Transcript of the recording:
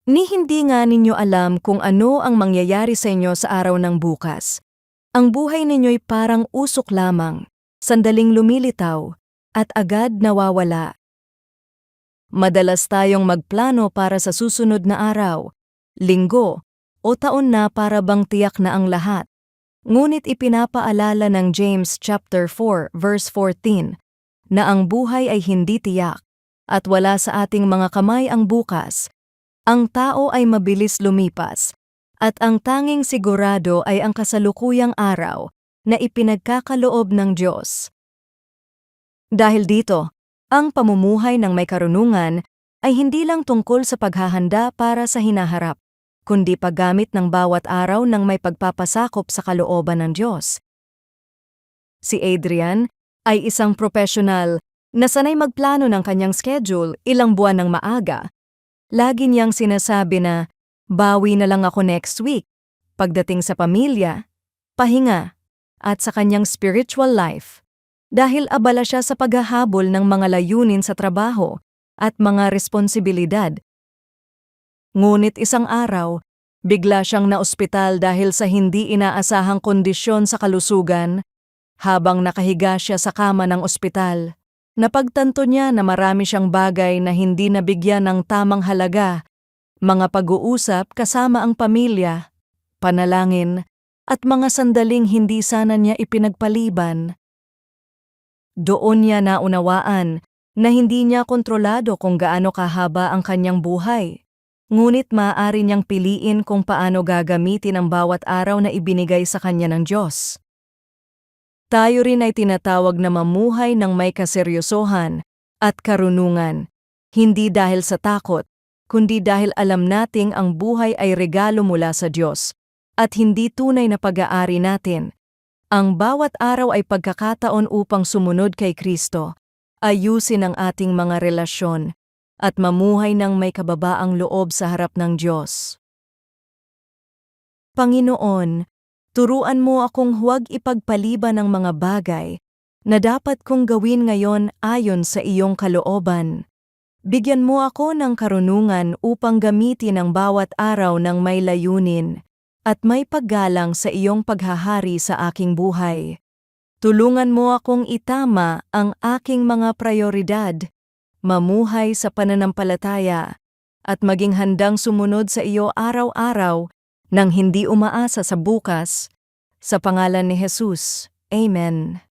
Ni hindi nga ninyo alam kung ano ang mangyayari sa inyo sa araw ng bukas. Ang buhay ninyo'y parang usok lamang, sandaling lumilitaw, at agad nawawala. Madalas tayong magplano para sa susunod na araw, linggo, o taon na para bang tiyak na ang lahat. Ngunit ipinapaalala ng James chapter 4 verse 14 na ang buhay ay hindi tiyak at wala sa ating mga kamay ang bukas. Ang tao ay mabilis lumipas, at ang tanging sigurado ay ang kasalukuyang araw na ipinagkakaloob ng Diyos. Dahil dito, ang pamumuhay ng may karunungan ay hindi lang tungkol sa paghahanda para sa hinaharap, kundi paggamit ng bawat araw ng may pagpapasakop sa kalooban ng Diyos. Si Adrian ay isang profesional na sanay magplano ng kanyang schedule ilang buwan ng maaga. Lagi niyang sinasabi na, bawi na lang ako next week, pagdating sa pamilya, pahinga, at sa kanyang spiritual life, dahil abala siya sa paghahabol ng mga layunin sa trabaho at mga responsibilidad. Ngunit isang araw, bigla siyang naospital dahil sa hindi inaasahang kondisyon sa kalusugan. Habang nakahiga siya sa kama ng ospital, napagtanto niya na marami siyang bagay na hindi nabigyan ng tamang halaga, mga pag-uusap kasama ang pamilya, panalangin, at mga sandaling hindi sana niya ipinagpaliban. Doon niya naunawaan na hindi niya kontrolado kung gaano kahaba ang kanyang buhay, ngunit maaari niyang piliin kung paano gagamitin ang bawat araw na ibinigay sa kanya ng Diyos. Tayo rin ay tinatawag na mamuhay ng may kaseryosohan at karunungan, hindi dahil sa takot, kundi dahil alam nating ang buhay ay regalo mula sa Diyos, at hindi tunay na pag-aari natin. Ang bawat araw ay pagkakataon upang sumunod kay Kristo, ayusin ang ating mga relasyon, at mamuhay ng may kababaang loob sa harap ng Diyos. Panginoon, turuan mo akong huwag ipagpaliban ang mga bagay na dapat kong gawin ngayon ayon sa iyong kalooban. Bigyan mo ako ng karunungan upang gamitin ang bawat araw ng may layunin at may paggalang sa iyong paghahari sa aking buhay. Tulungan mo akong itama ang aking mga prayoridad, mamuhay sa pananampalataya, at maging handang sumunod sa iyo araw-araw nang hindi umaasa sa bukas. Sa pangalan ni Jesus, Amen.